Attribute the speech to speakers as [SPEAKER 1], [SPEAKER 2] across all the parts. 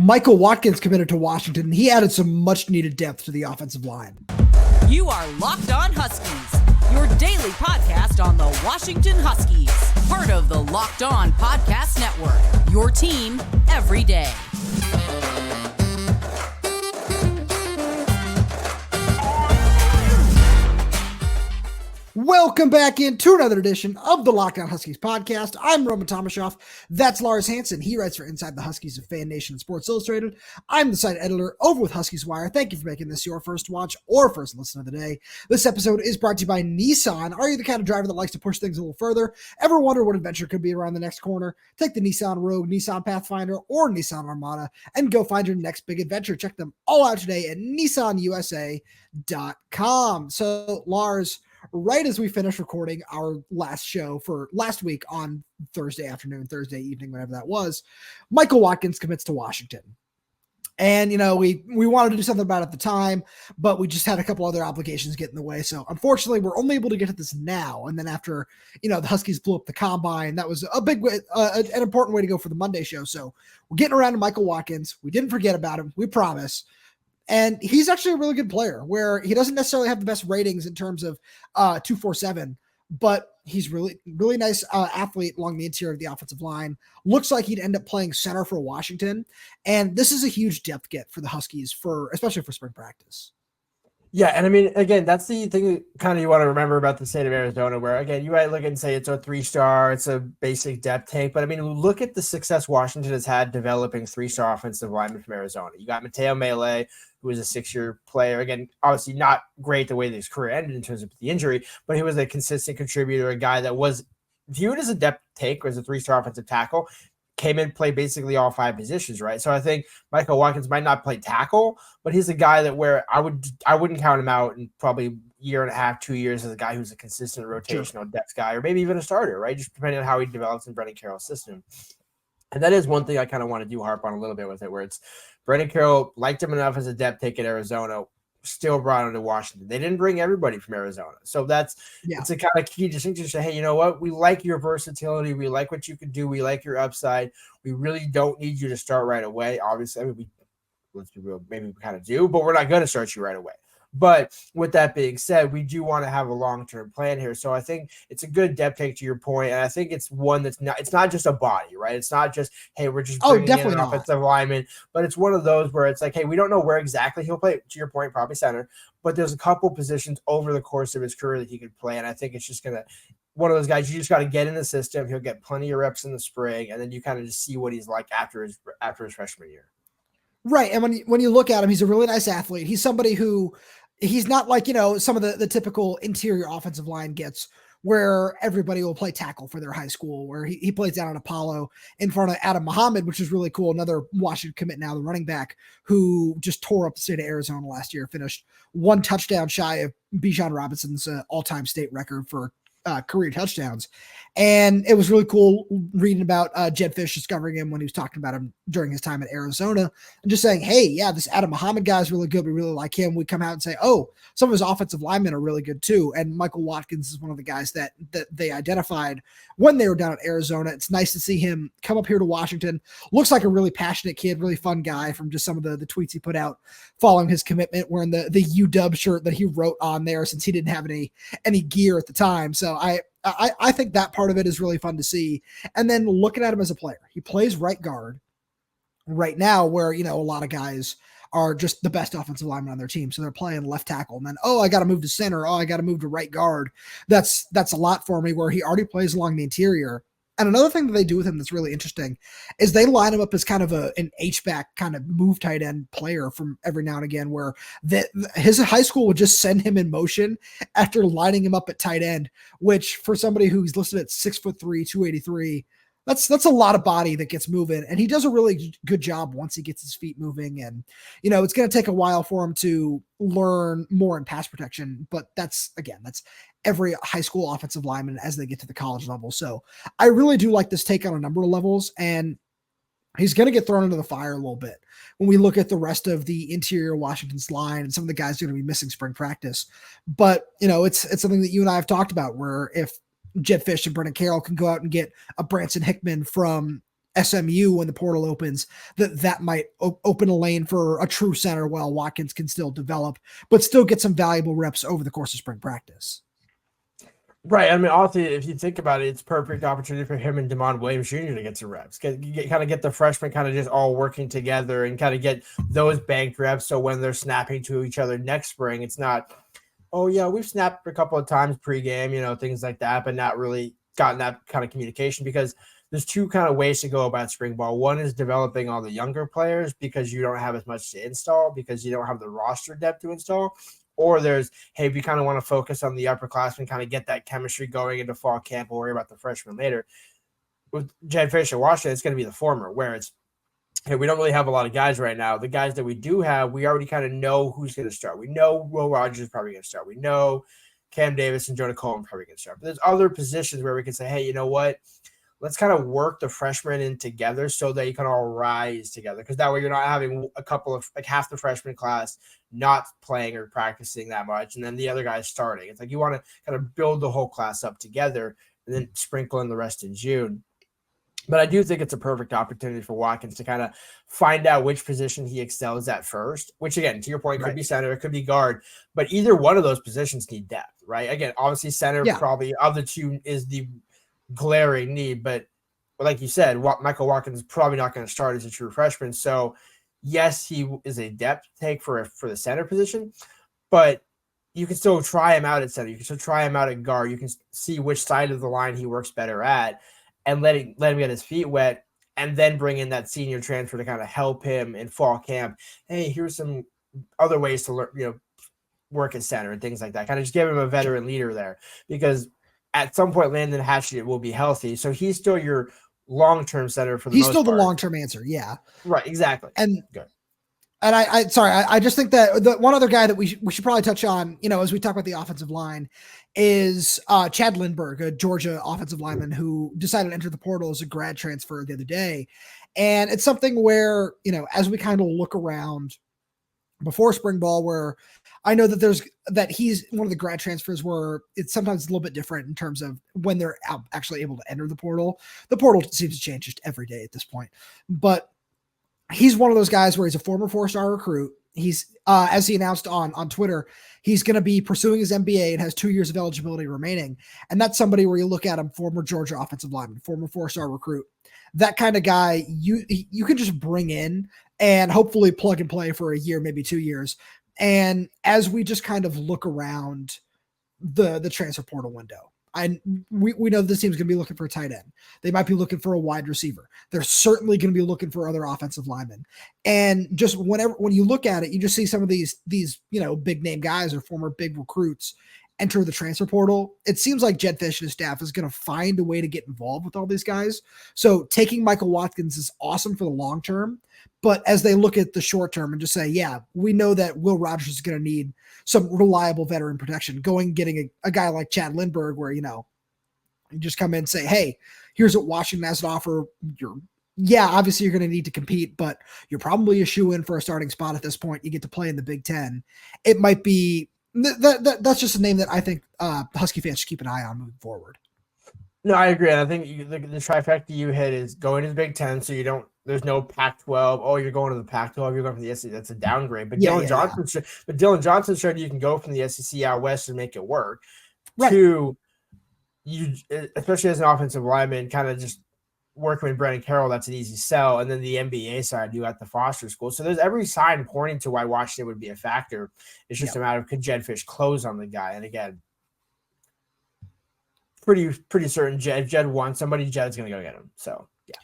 [SPEAKER 1] Michael Watkins committed to Washington, and he added some much-needed depth to the offensive line.
[SPEAKER 2] You are Locked On Huskies, your daily podcast on the Washington Huskies. Part of the Locked On Podcast Network, your team every day.
[SPEAKER 1] Welcome back into another edition of the Locked On Huskies podcast. I'm Rome Tomashoff. That's Lars Hanson. He writes for Inside the Huskies of Fan Nation and Sports Illustrated. I'm the site editor over with Huskies Wire. Thank you for making this your first watch or first listen of the day. This episode is brought to you by Nissan. Are you the kind of driver that likes to push things a little further? Ever wonder what adventure could be around the next corner? Take the Nissan Rogue, Nissan Pathfinder, or Nissan Armada and go find your next big adventure. Check them all out today at nissanusa.com. So, Lars, right as we finish recording our last show for last week on Thursday afternoon, Thursday evening, whatever that was, Michael Watkins commits to Washington. And, we wanted to do something about it at the time, but we just had a couple other obligations get in the way. So unfortunately, we're only able to get to this now. And then after, the Huskies blew up the combine, that was a big way, an important way to go for the Monday show. So we're getting around to Michael Watkins. We didn't forget about him. We promise. And he's actually a really good player where he doesn't necessarily have the best ratings in terms of 247, but he's really, really nice athlete along the interior of the offensive line. Looks like he'd end up playing center for Washington. And this is a huge depth get for the Huskies, especially for spring practice.
[SPEAKER 3] Yeah, and I mean, again, that's the thing kind of you want to remember about the state of Arizona, where, again, you might look and say it's a 3-star, it's a basic depth tank, but I mean, look at the success Washington has had developing 3-star offensive linemen from Arizona. You got Memmelaar, who was a 6-year player. Again, obviously not great the way his career ended in terms of the injury, but he was a consistent contributor, a guy that was viewed as a depth tank or as a 3-star offensive tackle. Came in, played basically all 5 positions, right? So I think Michael Watkins might not play tackle, but he's a guy that where I wouldn't count him out in probably year and a half, 2 years as a guy who's a consistent rotational depth guy, or maybe even a starter, right? Just depending on how he develops in Brennan Carroll's system. And that is one thing I kind of want to do harp on a little bit with it, where it's Brennan Carroll liked him enough as a depth take at Arizona, still brought him to Washington. They didn't bring everybody from Arizona. So it's a kind of key distinction to say, hey, you know what? We like your versatility. We like what you can do. We like your upside. We really don't need you to start right away. Obviously, I mean, let's be real, maybe we kind of do, but we're not going to start you right away. But with that being said, we do want to have a long-term plan here. So I think it's a good depth take to your point, and I think it's one it's not just a body, right? It's not just, hey, we're just bringing in an offensive lineman, but it's one of those where it's like, hey, we don't know where exactly he'll play, to your point, probably center, but there's a couple positions over the course of his career that he could play, and I think it's just going to one of those guys you just got to get in the system. He'll get plenty of reps in the spring, and then you kind of just see what he's like after his freshman year.
[SPEAKER 1] Right, and when you look at him, he's a really nice athlete. He's somebody who he's not like, some of the typical interior offensive line gets where everybody will play tackle for their high school, where he plays down at Apollo in front of Adam Muhammad, which is really cool. Another Washington commit now, the running back who just tore up the state of Arizona last year, finished 1 touchdown shy of Bijan Robinson's all-time state record for career touchdowns. And it was really cool reading about Jedd Fisch discovering him when he was talking about him during his time at Arizona and just saying, hey, yeah, this Adam Muhammad guy is really good. We really like him. We come out and say, oh, some of his offensive linemen are really good too. And Michael Watkins is one of the guys that they identified when they were down at Arizona. It's nice to see him come up here to Washington. Looks like a really passionate kid, really fun guy from just some of the tweets he put out following his commitment, wearing the UW shirt that he wrote on there since he didn't have any gear at the time. So I think that part of it is really fun to see. And then looking at him as a player, he plays right guard right now where, a lot of guys are just the best offensive lineman on their team. So they're playing left tackle and then, I got to move to center. I got to move to right guard. That's a lot for me where he already plays along the interior. And another thing that they do with him that's really interesting is they line him up as kind of an H-back kind of move tight end player from every now and again where his high school would just send him in motion after lining him up at tight end, which for somebody who's listed at 6'3", 283, that's a lot of body that gets moving. And he does a really good job once he gets his feet moving. And, it's going to take a while for him to learn more in pass protection, but that's every high school offensive lineman as they get to the college level. So I really do like this take on a number of levels, and he's going to get thrown into the fire a little bit when we look at the rest of the interior Washington's line and some of the guys are going to be missing spring practice. But, it's something that you and I have talked about where if Jedd Fisch and Brennan Carroll can go out and get a Branson Hickman from SMU when the portal opens, that might open a lane for a true center while Watkins can still develop, but still get some valuable reps over the course of spring practice.
[SPEAKER 3] Right. I mean, honestly, if you think about it, it's perfect opportunity for him and Damon Williams Jr. to get some reps. Kind of get the freshmen kind of just all working together and kind of get those banked reps. So when they're snapping to each other next spring, it's not, oh yeah, we've snapped a couple of times pregame, things like that, but not really gotten that kind of communication, because there's two kind of ways to go about spring ball. One is developing all the younger players because you don't have as much to install, because you don't have the roster depth to install. Or there's, hey, we kind of want to focus on the upperclassmen, kind of get that chemistry going into fall camp. We'll worry about the freshmen later. With Jedd Fisch at Washington, it's going to be the former, where it's, hey, we don't really have a lot of guys right now. The guys that we do have, we already kind of know who's going to start. We know Will Rogers is probably going to start. We know Cam Davis and Jonah Coleman probably going to start. But there's other positions where we can say, hey, you know what? Let's kind of work the freshmen in together so that you can all rise together. Because that way you're not having a couple of, like half the freshman class not playing or practicing that much, and then the other guys starting. It's like you want to kind of build the whole class up together and then sprinkle in the rest in June. But I do think it's a perfect opportunity for Watkins to kind of find out which position he excels at first, which, again, to your point, could be center, it could be guard, but either one of those positions need depth, right? Again, obviously center probably of the two is the glaring need, but like you said, Michael Watkins is probably not going to start as a true freshman. So yes, he is a depth take for the center position, but you can still try him out at center. You can still try him out at guard. You can see which side of the line he works better at and let him get his feet wet, and then bring in that senior transfer to kind of help him in fall camp. Hey, here's some other ways to learn, work at center and things like that. Kind of just give him a veteran leader there, because at some point, Landen Hatchett will be healthy. So he's still your long-term center for the most part.
[SPEAKER 1] He's still the long-term answer. Yeah.
[SPEAKER 3] Right. Exactly.
[SPEAKER 1] And
[SPEAKER 3] good.
[SPEAKER 1] And I just think that the one other guy that we should probably touch on, as we talk about the offensive line, is Chad Lindberg, a Georgia offensive lineman who decided to enter the portal as a grad transfer the other day. And it's something where, as we kind of look around before spring ball, where I know that he's one of the grad transfers where it's sometimes a little bit different in terms of when they're actually able to enter the portal. The portal seems to change just every day at this point, but he's one of those guys where he's a former 4-star recruit. He's, as he announced on Twitter, he's going to be pursuing his MBA and has 2 years of eligibility remaining. And that's somebody where you look at him, former Georgia offensive lineman, former 4-star recruit, that kind of guy you can just bring in and hopefully plug and play for a year, maybe 2 years. And as we just kind of look around the transfer portal window, we know this team's going to be looking for a tight end. They might be looking for a wide receiver. They're certainly going to be looking for other offensive linemen. And just when you look at it, you just see some of these big name guys or former big recruits enter the transfer portal. It seems like Jedd Fisch and his staff is going to find a way to get involved with all these guys. So taking Michael Watkins is awesome for the long term, but as they look at the short term and just say, yeah, we know that Will Rogers is going to need some reliable veteran protection, getting a guy like Chad Lindberg, where, you just come in and say, hey, here's what Washington has to offer. Obviously you're going to need to compete, but you're probably a shoe-in for a starting spot at this point. You get to play in the Big Ten. It might be that's just a name that I think Husky fans should keep an eye on moving forward.
[SPEAKER 3] No, I agree. And I think the trifecta you hit is going to the Big Ten, so there's no Pac-12. Oh, you're going to the Pac-12. You're going from the SEC. That's a downgrade. But Dillon Johnson showed you can go from the SEC out west and make it work. Right. To you, especially as an offensive lineman, kind of just working with Brennan Carroll, that's an easy sell. And then the NBA side, you got the Foster School. So there's every sign pointing to why Washington would be a factor. It's just a matter of could Jedd Fisch close on the guy. And again, pretty certain Jedd wants somebody. Jedd's going to go get him. So yeah.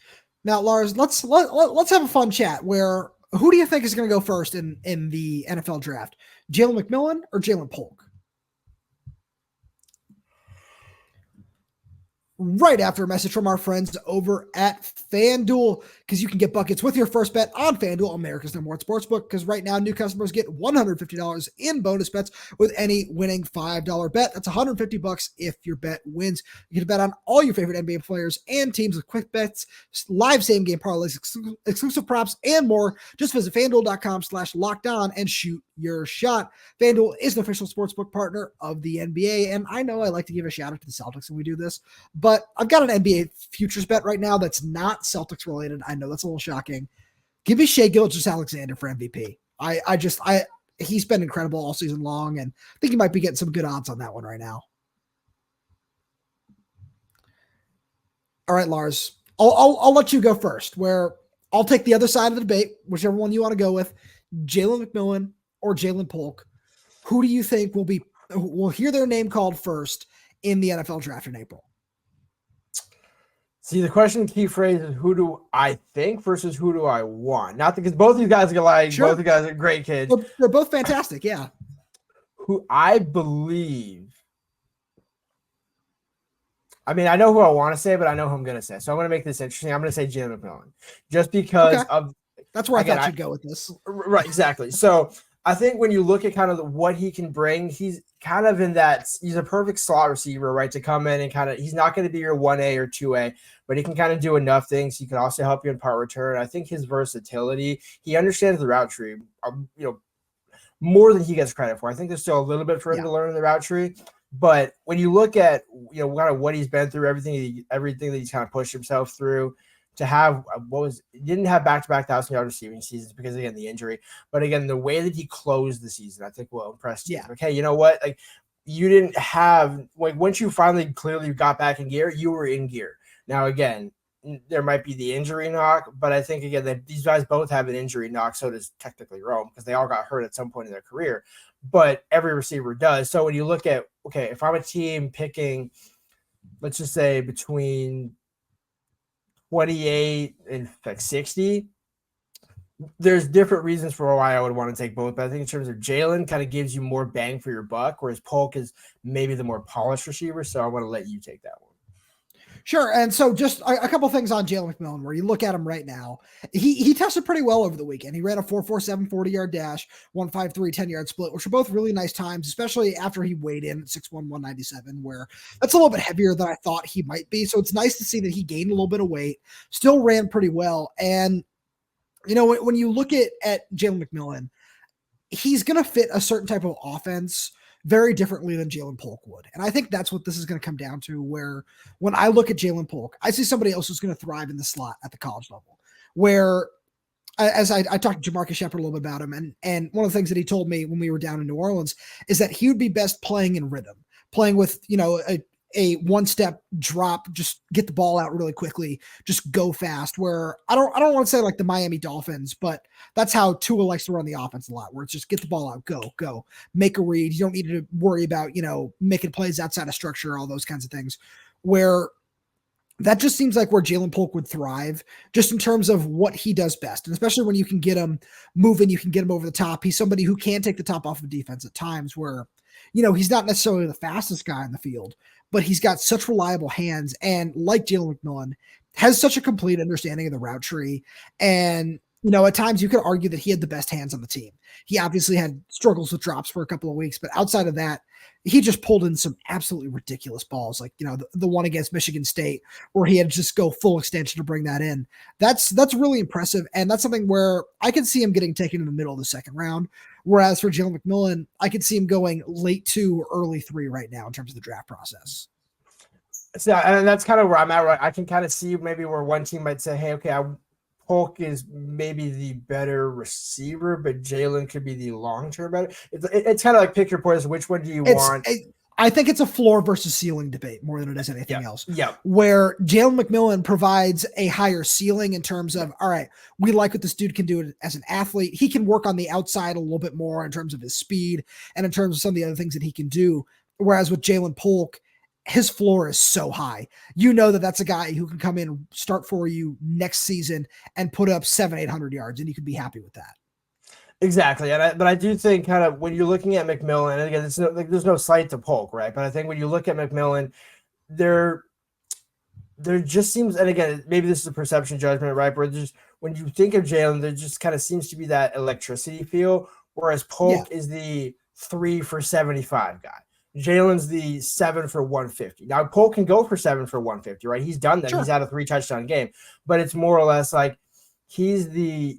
[SPEAKER 1] Now, Lars, let's have a fun chat. Where who do you think is going to go first in the NFL draft? Jalen McMillan or Jalen Polk? Right after a message from our friends over at FanDuel, because you can get buckets with your first bet on FanDuel, America's #1 sportsbook, because right now new customers get $150 in bonus bets with any winning $5 bet. That's $150 if your bet wins. You get to bet on all your favorite NBA players and teams with quick bets, live same-game parlays, exclusive props, and more. Just visit FanDuel.com/lockedon and shoot your shot. FanDuel is an official sportsbook partner of the NBA, and I know I like to give a shout out to the Celtics when we do this, but I've got an NBA futures bet right now that's not Celtics related. I know that's a little shocking. Give me Shai Gilgeous-Alexander for MVP. He's been incredible all season long, and I think he might be getting some good odds on that one right now. All right, Lars, I'll let you go first, where I'll take the other side of the debate, whichever one you want to go with, Jalen McMillan or Jalen Polk. Who do you think will hear their name called first in the NFL draft in April?
[SPEAKER 3] See, the question key phrase is who do I think versus who do I want? Not because both of you guys are both of you guys are great kids.
[SPEAKER 1] They're both fantastic, yeah.
[SPEAKER 3] Who I believe. I mean, I know who I want to say, but I know who I'm going to say. So I'm going to make this interesting. I'm going to say Jalen McMillan. Just because of...
[SPEAKER 1] That's where I thought you'd go with this.
[SPEAKER 3] Right, exactly. So I think when you look at kind of what he can bring, he's kind of in that... He's a perfect slot receiver, right, to come in and kind of... He's not going to be your 1A or 2A, but he can kind of do enough things. He can also help you in part return. I think his versatility, he understands the route tree, more than he gets credit for. I think there's still a little bit for him to learn in the route tree. But when you look at kind of what he's been through, everything that he's kind of pushed himself through, to have he didn't have back-to-back 1,000-yard receiving seasons because again the injury, but again the way that he closed the season, I think will impress you. Yeah. Okay, you know what? Like you didn't have once you finally clearly got back in gear, you were in gear. Now again, there might be the injury knock, but I think again that these guys both have an injury knock. So does technically Rome because they all got hurt at some point in their career. But every receiver does. So when you look at, okay, if I'm a team picking, let's just say between 28 and 60, there's different reasons for why I would want to take both. But I think in terms of Jalen, kind of gives you more bang for your buck, whereas Polk is maybe the more polished receiver. So I want to let you take that one.
[SPEAKER 1] Sure. And so just a couple things on Jalen McMillan, where you look at him right now, he tested pretty well over the weekend. He ran a 4.47 40-yard dash, 1.53 10-yard split, which are both really nice times, especially after he weighed in at 6'1", 197, where that's a little bit heavier than I thought he might be. So it's nice to see that he gained a little bit of weight, still ran pretty well. And, when you look at Jalen McMillan, he's going to fit a certain type of offense very differently than Jalen Polk would. And I think that's what this is going to come down to, where when I look at Jalen Polk, I see somebody else who's going to thrive in the slot at the college level, where as I talked to Jamarcus Shepard a little bit about him, and one of the things that he told me when we were down in New Orleans is that he would be best playing in rhythm, playing with, a one-step drop, just get the ball out really quickly, just go fast, where I don't want to say like the Miami Dolphins, but that's how Tua likes to run the offense a lot, where it's just get the ball out, go, make a read. You don't need to worry about, making plays outside of structure, all those kinds of things, where that just seems like where Jalen Polk would thrive, just in terms of what he does best. And especially when you can get him moving, you can get him over the top. He's somebody who can take the top off of defense at times where, he's not necessarily the fastest guy in the field, but he's got such reliable hands, and like Jalen McMillan, has such a complete understanding of the route tree. And, at times you could argue that he had the best hands on the team. He obviously had struggles with drops for a couple of weeks, but outside of that, he just pulled in some absolutely ridiculous balls, like, the one against Michigan State, where he had to just go full extension to bring that in. That's really impressive. And that's something where I could see him getting taken in the middle of the second round. Whereas for Jalen McMillan, I could see him going late 2 or early 3 right now in terms of the draft process.
[SPEAKER 3] So, and that's kind of where I'm at. Right? I can kind of see maybe where one team might say, hey, okay, Polk is maybe the better receiver, but Jalen could be the long-term better. It's kind of like pick your poison. Which one do you want?
[SPEAKER 1] I think it's a floor versus ceiling debate more than it is anything else.
[SPEAKER 3] Yeah.
[SPEAKER 1] Where Jalen McMillan provides a higher ceiling in terms of, all right, we like what this dude can do as an athlete. He can work on the outside a little bit more in terms of his speed and in terms of some of the other things that he can do. Whereas with Jalen Polk, his floor is so high. That's a guy who can come in, start for you next season and put up 700-800 yards, and you can be happy with that.
[SPEAKER 3] Exactly. But I do think kind of when you're looking at McMillan, and again, there's no slight to Polk, right? But I think when you look at McMillan, there just seems, and again, maybe this is a perception judgment, right? But just when you think of Jalen, there just kind of seems to be that electricity feel, whereas Polk is the 3 for 75 guy. Jalen's the 7 for 150. Now, Polk can go for 7 for 150, right? He's done that. Sure. He's had a 3 touchdown game, but it's more or less like he's the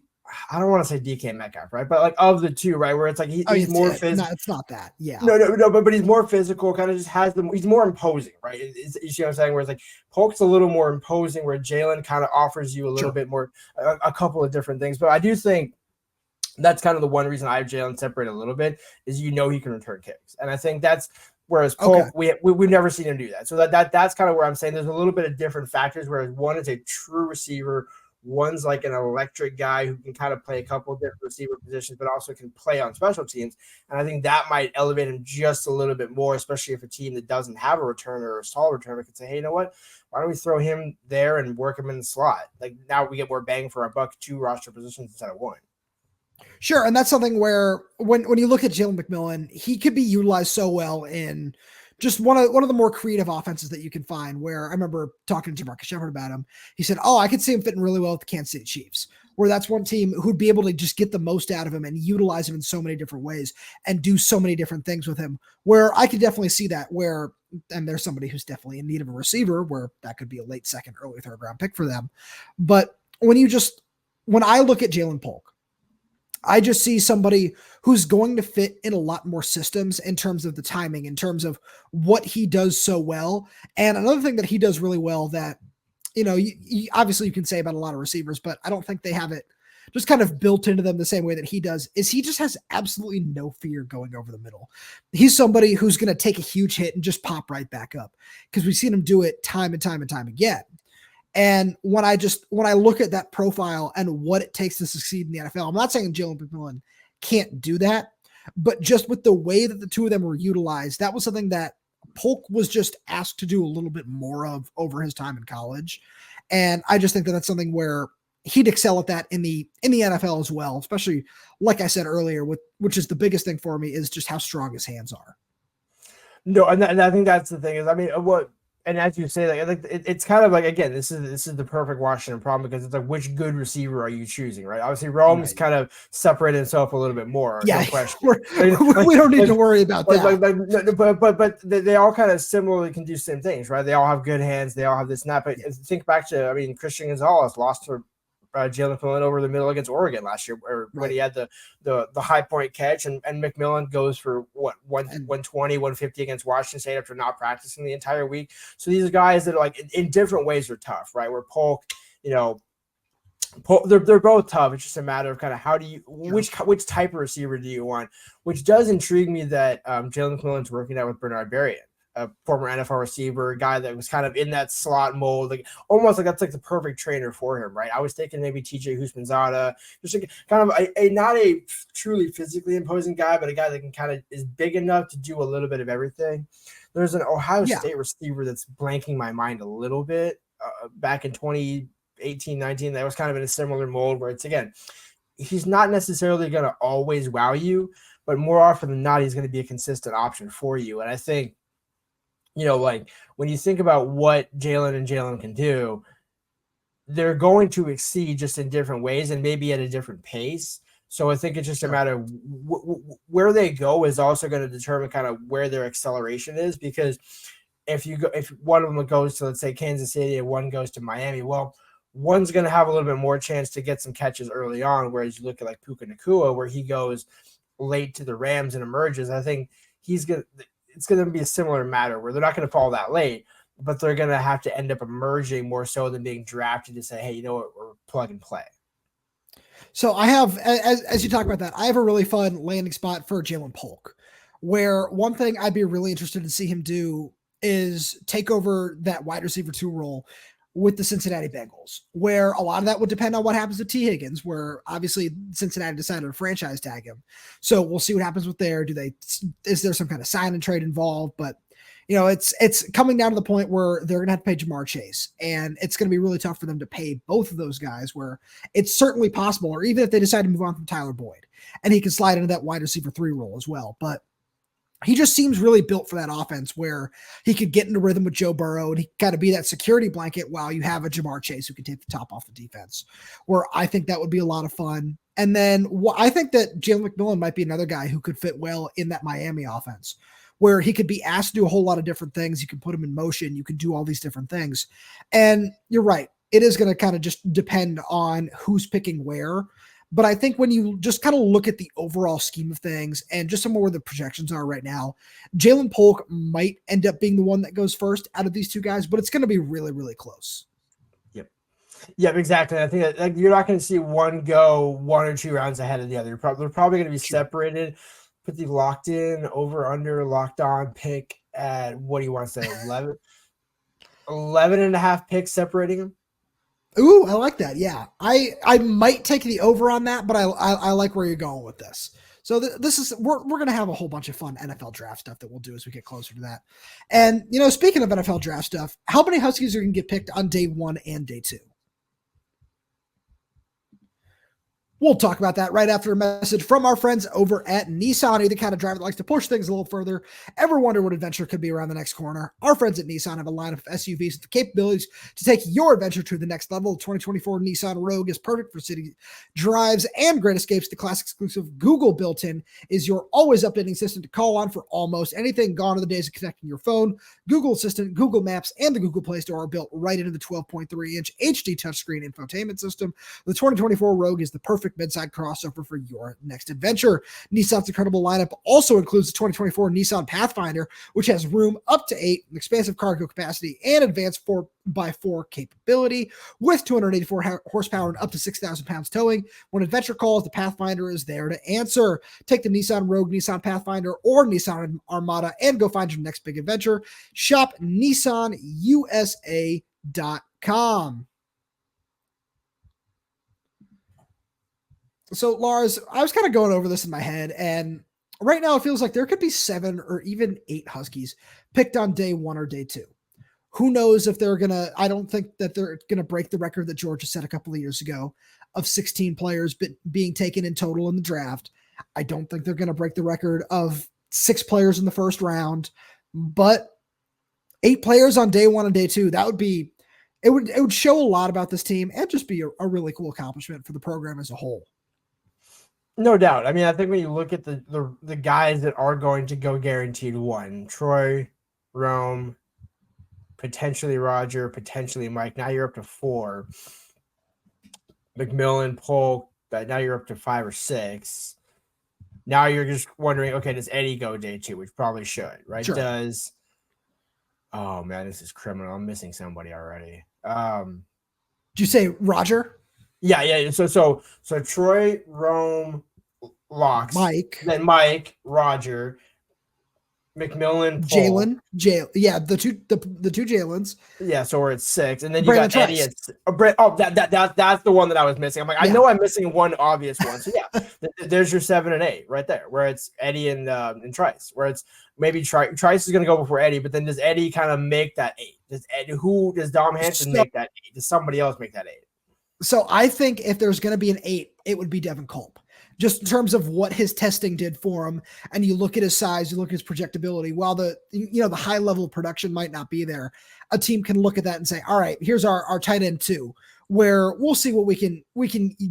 [SPEAKER 3] I don't want to say DK Metcalf, right? But like of the two, right? Where it's like he's more physical.
[SPEAKER 1] No, it's not that. Yeah.
[SPEAKER 3] No, but he's more physical, kind of just has them. He's more imposing, right? You see what I'm saying? Where it's like Polk's a little more imposing, where Jalen kind of offers you a little bit more, a couple of different things. But I do think that's kind of the one reason I have Jalen separated a little bit is he can return kicks. And I think that's whereas Polk, we've never seen him do that. So that's kind of where I'm saying there's a little bit of different factors, whereas one is a true receiver. One's like an electric guy who can kind of play a couple of different receiver positions, but also can play on special teams. And I think that might elevate him just a little bit more, especially if a team that doesn't have a returner or a stall returner can say, hey, you know what? Why don't we throw him there and work him in the slot? Like now we get more bang for our buck, 2 roster positions instead of 1.
[SPEAKER 1] Sure. And that's something where when you look at Jalen McMillan, he could be utilized so well in just one of the more creative offenses that you can find, where I remember talking to Jamarcus Shepard about him. He said, I could see him fitting really well with the Kansas City Chiefs, where that's one team who'd be able to just get the most out of him and utilize him in so many different ways and do so many different things with him, where I could definitely see that and there's somebody who's definitely in need of a receiver where that could be a late second, early third round pick for them. But when I look at Jalen Polk, I just see somebody who's going to fit in a lot more systems in terms of the timing, in terms of what he does so well. And another thing that he does really well that, obviously you can say about a lot of receivers, but I don't think they have it just kind of built into them the same way that he does, is he just has absolutely no fear going over the middle. He's somebody who's going to take a huge hit and just pop right back up, because we've seen him do it time and time and time again. And when I look at that profile and what it takes to succeed in the NFL, I'm not saying Jalen McMillan can't do that, but just with the way that the two of them were utilized, that was something that Polk was just asked to do a little bit more of over his time in college. And I just think that that's something where he'd excel at that in the NFL as well, especially like I said earlier, which is the biggest thing for me is just how strong his hands are.
[SPEAKER 3] No, and I think that's the thing is, I mean, and as you say, like it's kind of like, again, this is the perfect Washington problem, because it's like, which good receiver are you choosing, right? Obviously, Rome's kind of separated himself a little bit more.
[SPEAKER 1] Yeah,
[SPEAKER 3] no question.
[SPEAKER 1] We don't need to worry about that.
[SPEAKER 3] But they all kind of similarly can do the same things, right? They all have good hands. They all have this snap. But think back to, Christian Gonzalez lost to Jalen McMillan over the middle against Oregon last year, when he had the high point catch, and McMillan goes for 120, 150 against Washington State after not practicing the entire week. So these are guys that are like in different ways are tough, right? Where Polk, they're both tough. It's just a matter of kind of how do you, which type of receiver do you want? Which does intrigue me that Jalen McMillan's working out with Bernard Berrien, a former NFL receiver, a guy that was kind of in that slot mold, like almost like that's like the perfect trainer for him, right? I was thinking maybe TJ Husmanzada, just like kind of a not a truly physically imposing guy, but a guy that can kind of is big enough to do a little bit of everything. There's an Ohio State receiver that's blanking my mind a little bit back in 2018-19 that was kind of in a similar mold, where it's, again, he's not necessarily going to always wow you, but more often than not, he's going to be a consistent option for you. And I think, like when you think about what Jalen can do, they're going to exceed just in different ways and maybe at a different pace. So I think it's just a matter of where they go is also going to determine kind of where their acceleration is, because if one of them goes to, let's say, Kansas City and one goes to Miami, well, one's going to have a little bit more chance to get some catches early on, whereas you look at like Puka Nacua, where he goes late to the Rams and emerges. I think it's going to be a similar matter where they're not going to fall that late, but they're going to have to end up emerging more so than being drafted to say, hey, you know what, we're plug and play.
[SPEAKER 1] So I have, as you talk about that, I have a really fun landing spot for Jalen Polk, where one thing I'd be really interested to see him do is take over that wide receiver 2 role with the Cincinnati Bengals, where a lot of that would depend on what happens to T. Higgins, where obviously Cincinnati decided to franchise tag him. So we'll see what happens with there. Is there some kind of sign and trade involved? But it's coming down to the point where they're going to have to pay Jamar Chase, and it's going to be really tough for them to pay both of those guys, where it's certainly possible, or even if they decide to move on from Tyler Boyd and he can slide into that wide receiver 3 role as well. But he just seems really built for that offense, where he could get into rhythm with Joe Burrow and he got to be that security blanket while you have a Jamar Chase who can take the top off the defense, where I think that would be a lot of fun. And then I think that Jalen McMillan might be another guy who could fit well in that Miami offense, where he could be asked to do a whole lot of different things. You can put him in motion. You can do all these different things. And you're right. It is going to kind of just depend on who's picking where. But I think when you just kind of look at the overall scheme of things and just somewhere where the projections are right now, Jalen Polk might end up being the one that goes first out of these two guys, but it's going to be really, really close.
[SPEAKER 3] Yep, exactly. I think that you're not going to see one go 1 or 2 rounds ahead of the other. They're probably going to be separated. Put the locked in, over, under, locked on pick at, what do you want to say, 11 and a half picks separating them?
[SPEAKER 1] Ooh, I like that. Yeah, I might take the over on that, but I like where you're going with this. So this is we're going to have a whole bunch of fun NFL draft stuff that we'll do as we get closer to that. And speaking of NFL draft stuff, how many Huskies are going to get picked on day 1 and day 2? We'll talk about that right after a message from our friends over at Nissan. Are you the kind of driver that likes to push things a little further? Ever wonder what adventure could be around the next corner? Our friends at Nissan have a line of SUVs with the capabilities to take your adventure to the next level. The 2024 Nissan Rogue is perfect for city drives and great escapes. The class exclusive Google built-in is your always updating system to call on for almost anything. Gone are the days of connecting your phone. Google Assistant, Google Maps, and the Google Play Store are built right into the 12.3-inch HD touchscreen infotainment system. The 2024 Rogue is the perfect midside crossover for your next adventure. Nissan's incredible lineup also includes the 2024 Nissan Pathfinder, which has room up to 8, an expansive cargo capacity, and advanced 4x4 capability with 284 horsepower and up to 6,000 pounds towing. When adventure calls, the Pathfinder is there to answer. Take the Nissan Rogue, Nissan Pathfinder, or Nissan Armada and go find your next big adventure. Shop NissanUSA.com. So, Lars, I was kind of going over this in my head, and right now it feels like there could be 7 or even 8 Huskies picked on day 1 or day 2. Who knows if they're going to – I don't think that they're going to break the record that Georgia set a couple of years ago of 16 players being taken in total in the draft. I don't think they're going to break the record of 6 players in the first round, but 8 players on day 1 and day 2, that would be – it would show a lot about this team and just be a really cool accomplishment for the program as a whole.
[SPEAKER 3] No doubt. I mean, I think when you look at the guys that are going to go guaranteed 1, Troy, Rome, potentially Roger, potentially Mike. Now you're up to 4. McMillan, Polk, now you're up to 5 or 6. Now you're just wondering, okay, does Eddie go day 2? Which probably should, right?
[SPEAKER 1] Sure.
[SPEAKER 3] Oh man, this is criminal. I'm missing somebody already.
[SPEAKER 1] Did you say Roger?
[SPEAKER 3] Yeah. So Troy, Rome, Locks,
[SPEAKER 1] Mike,
[SPEAKER 3] then Mike, Roger, McMillan,
[SPEAKER 1] Jalen, yeah, the two Jalens.
[SPEAKER 3] Yeah, so we're at 6, and then you
[SPEAKER 1] Brennan
[SPEAKER 3] got Eddie. That's the one that I was missing. I'm like, I know I'm missing one obvious one. So yeah, there's your 7 and 8 right there, where it's Eddie and Trice. Where it's maybe Trice is going to go before Eddie, but then does Eddie kind of make that 8? Does Dom Hanson make that 8? Does somebody else make that 8?
[SPEAKER 1] So I think if there's going to be an 8, it would be Devin Culp. Just in terms of what his testing did for him, and you look at his size, you look at his projectability, while the high level of production might not be there, a team can look at that and say, all right, here's our tight end 2, where we'll see what we can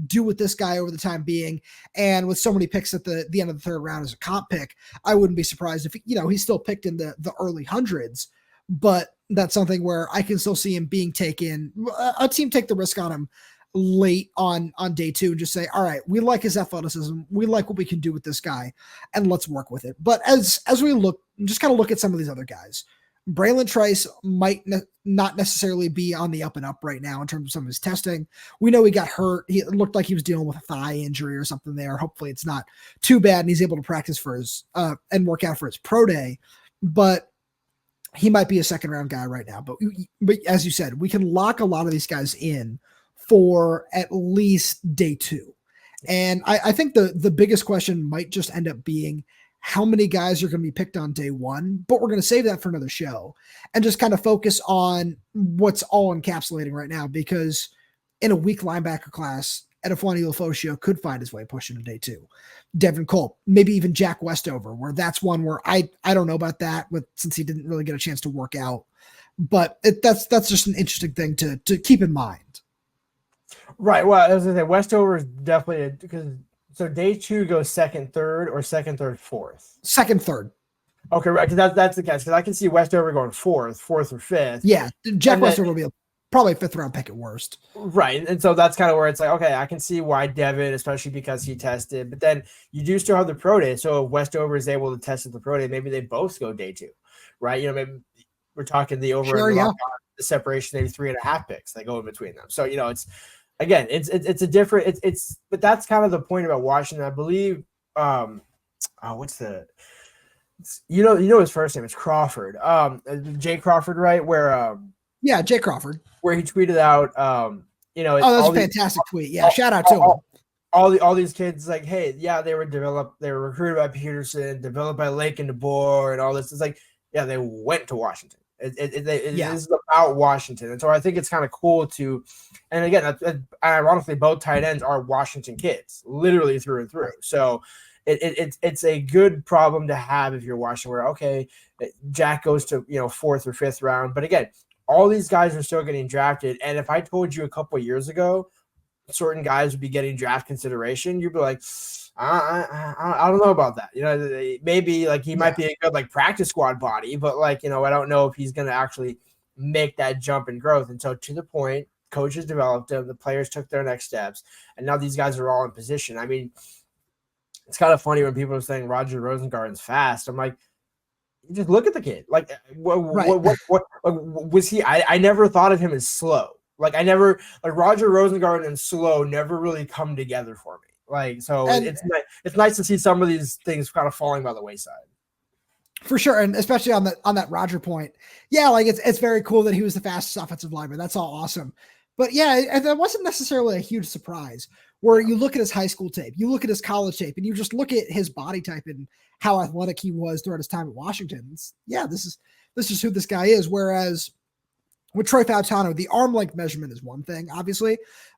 [SPEAKER 1] do with this guy over the time being. And with so many picks at the end of the 3rd round as a comp pick, I wouldn't be surprised if he's still picked in the early hundreds, but that's something where I can still see him being taken, a team take the risk on him late on day 2 and just say, all right, we like his athleticism, we like what we can do with this guy, and let's work with it. But as we look at some of these other guys, Braylon Trice might not necessarily be on the up and up right now in terms of some of his testing. We know he got hurt. It looked like he was dealing with a thigh injury or something there. Hopefully it's not too bad and he's able to practice for his and work out for his pro day, but he might be a 2nd round guy right now. But as you said, we can lock a lot of these guys in for at least day 2. And I think the biggest question might just end up being how many guys are going to be picked on day 1, but we're going to save that for another show and just kind of focus on what's all encapsulating right now, because in a weak linebacker class, Edefuan Ulofoshio could find his way pushing to day 2. Devin Culp, maybe even Jack Westover, where that's one where I don't know about that since he didn't really get a chance to work out, but that's just an interesting thing to keep in mind.
[SPEAKER 3] Right. Well, as I say, Westover is definitely because so day 2 goes 2nd, 3rd, or 2nd, 3rd, 4th. 2nd,
[SPEAKER 1] 3rd.
[SPEAKER 3] Okay, right. Because that's the catch. Because I can see Westover going 4th or 5th.
[SPEAKER 1] Yeah, Jack Westover will be. probably a 5th round pick at worst.
[SPEAKER 3] Right. And so that's kind of where it's like, okay, I can see why Devin, especially because he tested, but then you do still have the pro day. So if Westover is able to test at the pro day, maybe they both go day 2, right? Maybe we're talking the over
[SPEAKER 1] Sure,
[SPEAKER 3] and the separation, maybe 3.5 picks that go in between them. So, it's a different, but that's kind of the point about Washington. I believe, his first name is Crawford, Jay Crawford, right? Where,
[SPEAKER 1] Jay Crawford,
[SPEAKER 3] where he tweeted out,
[SPEAKER 1] that was a fantastic tweet. Yeah. Shout out to him.
[SPEAKER 3] All these kids, like, hey, yeah, they were recruited by Peterson, developed by Lake and DeBoer and all this. It's like, yeah, they went to Washington. It is about Washington. And so I think it's kind of cool to, and again, ironically, both tight ends are Washington kids, literally through and through. So it's a good problem to have if you're Washington, where, okay, Jack goes to, 4th or 5th round. But again, all these guys are still getting drafted. And if I told you a couple of years ago, certain guys would be getting draft consideration, you'd be like, I don't know about that. Maybe like he might be a good like practice squad body, but like, I don't know if he's going to actually make that jump in growth. And so to the point, coaches developed him, the players took their next steps, and now these guys are all in position. I mean, it's kind of funny when people are saying Roger Rosengarten's fast. I'm like, just look at the kid. Like, what was he? I never thought of him as slow. Like Roger Rosengarten and slow never really come together for me. Like, so it's nice to see some of these things kind of falling by the wayside.
[SPEAKER 1] For sure. And especially on that Roger point. Yeah. Like it's very cool that he was the fastest offensive lineman. That's all awesome. But yeah, that wasn't necessarily a huge surprise where you look at his high school tape, you look at his college tape, and you just look at his body type and how athletic he was throughout his time at Washington. This is who this guy is. Whereas with Troy Fautano, the arm length measurement is one thing, obviously,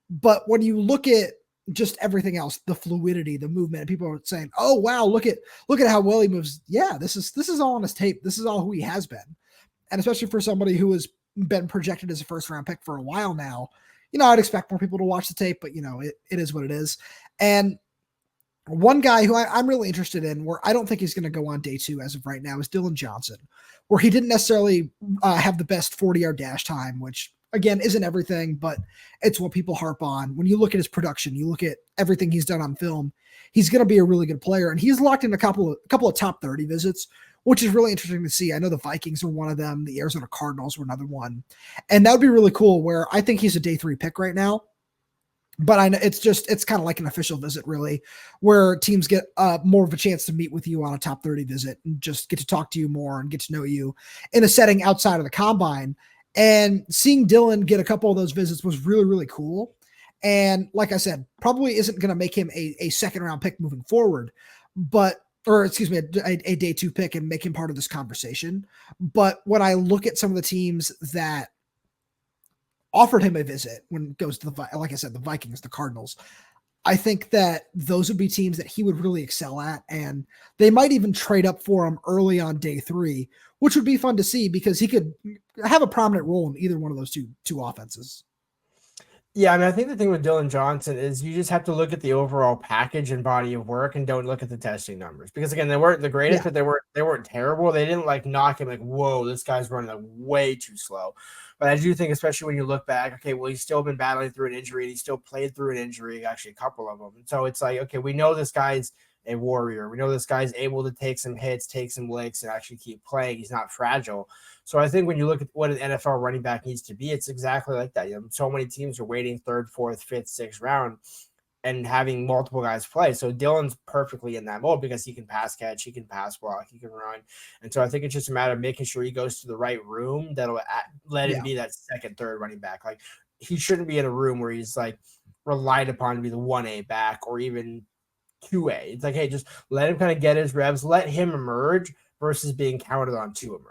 [SPEAKER 1] but when you look at just everything else, the fluidity, the movement, and people are saying, "Oh wow, look at how well he moves." Yeah, this is all on his tape. This is all who he has been, and especially for somebody who has been projected as a 1st round pick for a while now, I'd expect more people to watch the tape, but it is what it is. And one guy who I'm really interested in, where I don't think he's going to go on day 2 as of right now, is Dillon Johnson, where he didn't necessarily have the best 40-yard dash time, which again isn't everything, but it's what people harp on. When you look at his production, you look at everything he's done on film, he's going to be a really good player, and he's locked in a couple of top 30 visits, which is really interesting to see. I know the Vikings are one of them, the Arizona Cardinals were another one, and that would be really cool. Where I think he's a day 3 pick right now. But I know it's kind of like an official visit, really, where teams get more of a chance to meet with you on a top 30 visit and just get to talk to you more and get to know you in a setting outside of the combine. And seeing Dillon get a couple of those visits was really, really cool. And like I said, probably isn't going to make him a 2nd round pick moving forward, a day 2 pick and make him part of this conversation. But when I look at some of the teams that offered him a visit when it goes to like I said, the Vikings, the Cardinals, I think that those would be teams that he would really excel at. And they might even trade up for him early on day 3, which would be fun to see because he could have a prominent role in either one of those two offenses.
[SPEAKER 3] Yeah, I mean, I think the thing with Dillon Johnson is you just have to look at the overall package and body of work and don't look at the testing numbers. Because again, they weren't the greatest, but they weren't terrible. They didn't like knock him like, whoa, this guy's running like way too slow. But I do think, especially when you look back, okay, well, he's still been battling through an injury. And he still played through an injury, actually a couple of them. And so it's like, okay, we know this guy's a warrior. We know this guy's able to take some hits, take some licks, and actually keep playing. He's not fragile. So I think when you look at what an NFL running back needs to be, it's exactly like that. So many teams are waiting 3rd, 4th, 5th, 6th round and having multiple guys play. So Dillon's perfectly in that mode because he can pass catch, he can pass block, he can run. And so I think it's just a matter of making sure he goes to the right room that'll let him be that 2nd, 3rd running back. Like he shouldn't be in a room where he's like relied upon to be the 1A back or even 2A. It's like, hey, just let him kind of get his reps, let him emerge versus being counted on to emerge.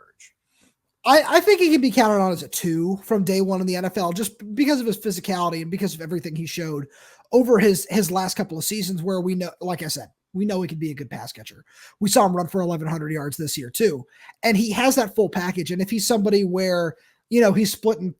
[SPEAKER 1] I think he can be counted on as a 2 from day 1 in the NFL just because of his physicality and because of everything he showed over his last couple of seasons where we know, like I said, we know he can be a good pass catcher. We saw him run for 1,100 yards this year too. And he has that full package. And if he's somebody where, he's splitting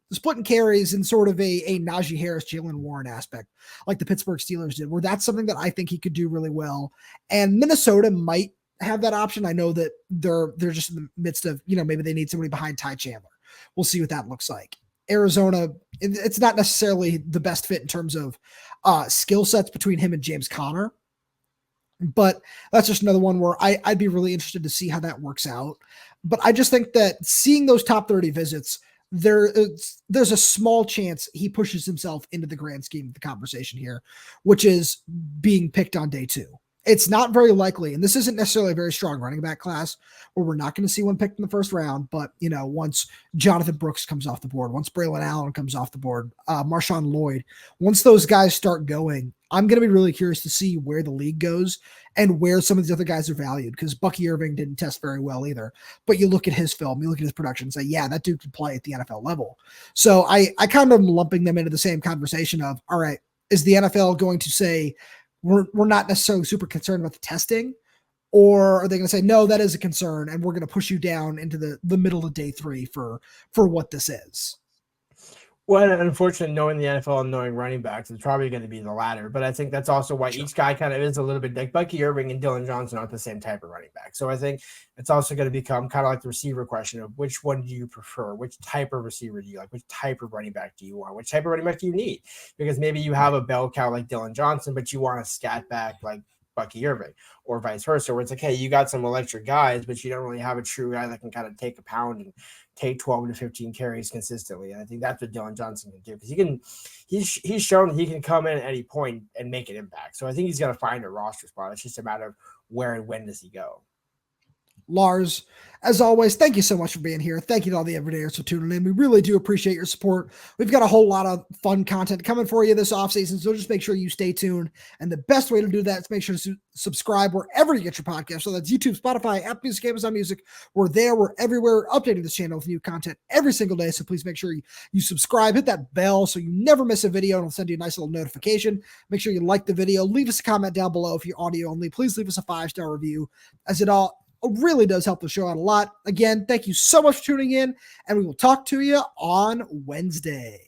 [SPEAKER 1] carries in sort of a Najee Harris, Jalen Warren aspect, like the Pittsburgh Steelers did, where that's something that I think he could do really well. And Minnesota might have that option. I know that they're just in the midst of, maybe they need somebody behind Ty Chandler. We'll see what that looks like. Arizona, it's not necessarily the best fit in terms of skill sets between him and James Conner. But that's just another one where I'd be really interested to see how that works out. But I just think that seeing those top 30 visits, there's a small chance he pushes himself into the grand scheme of the conversation here, which is being picked on day 2. It's not very likely, and this isn't necessarily a very strong running back class where we're not going to see one picked in the first round, but, once Jonathan Brooks comes off the board, once Braylon Allen comes off the board, Marshawn Lloyd, once those guys start going, I'm going to be really curious to see where the league goes and where some of these other guys are valued, because Bucky Irving didn't test very well either. But you look at his film, you look at his production and say, yeah, that dude can play at the NFL level. So I kind of am lumping them into the same conversation of, all right, is the NFL going to say, we're not necessarily super concerned about the testing, or are they going to say, no, that is a concern, and we're going to push you down into the middle of day 3 for what this is?
[SPEAKER 3] Well, unfortunately, knowing the NFL and knowing running backs, it's probably going to be the latter. But I think that's also why each guy kind of is a little bit like Bucky Irving and Dillon Johnson aren't the same type of running back. So I think it's also going to become kind of like the receiver question of which one do you prefer? Which type of receiver do you like? Which type of running back do you want? Which type of running back do you need? Because maybe you have a bell cow like Dillon Johnson, but you want a scat back like Bucky Irving, or vice versa, where it's like, hey, you got some electric guys, but you don't really have a true guy that can kind of take a pound and take 12 to 15 carries consistently. And I think that's what Dillon Johnson can do, because he's shown he can come in at any point and make an impact. So I think he's going to find a roster spot. It's just a matter of where and when does he go.
[SPEAKER 1] Lars, as always, thank you so much for being here. Thank you to all the everydayers for tuning in. We really do appreciate your support. We've got a whole lot of fun content coming for you this offseason, so just make sure you stay tuned. And the best way to do that is make sure to subscribe wherever you get your podcast. So that's YouTube, Spotify, Apple Music, Amazon Music. We're there. We're everywhere, updating this channel with new content every single day. So please make sure you subscribe, hit that bell so you never miss a video, and it'll send you a nice little notification. Make sure you like the video. Leave us a comment down below if you're audio only. Please leave us a 5-star review, as it really does help the show out a lot. Again, thank you so much for tuning in, and we will talk to you on Wednesday.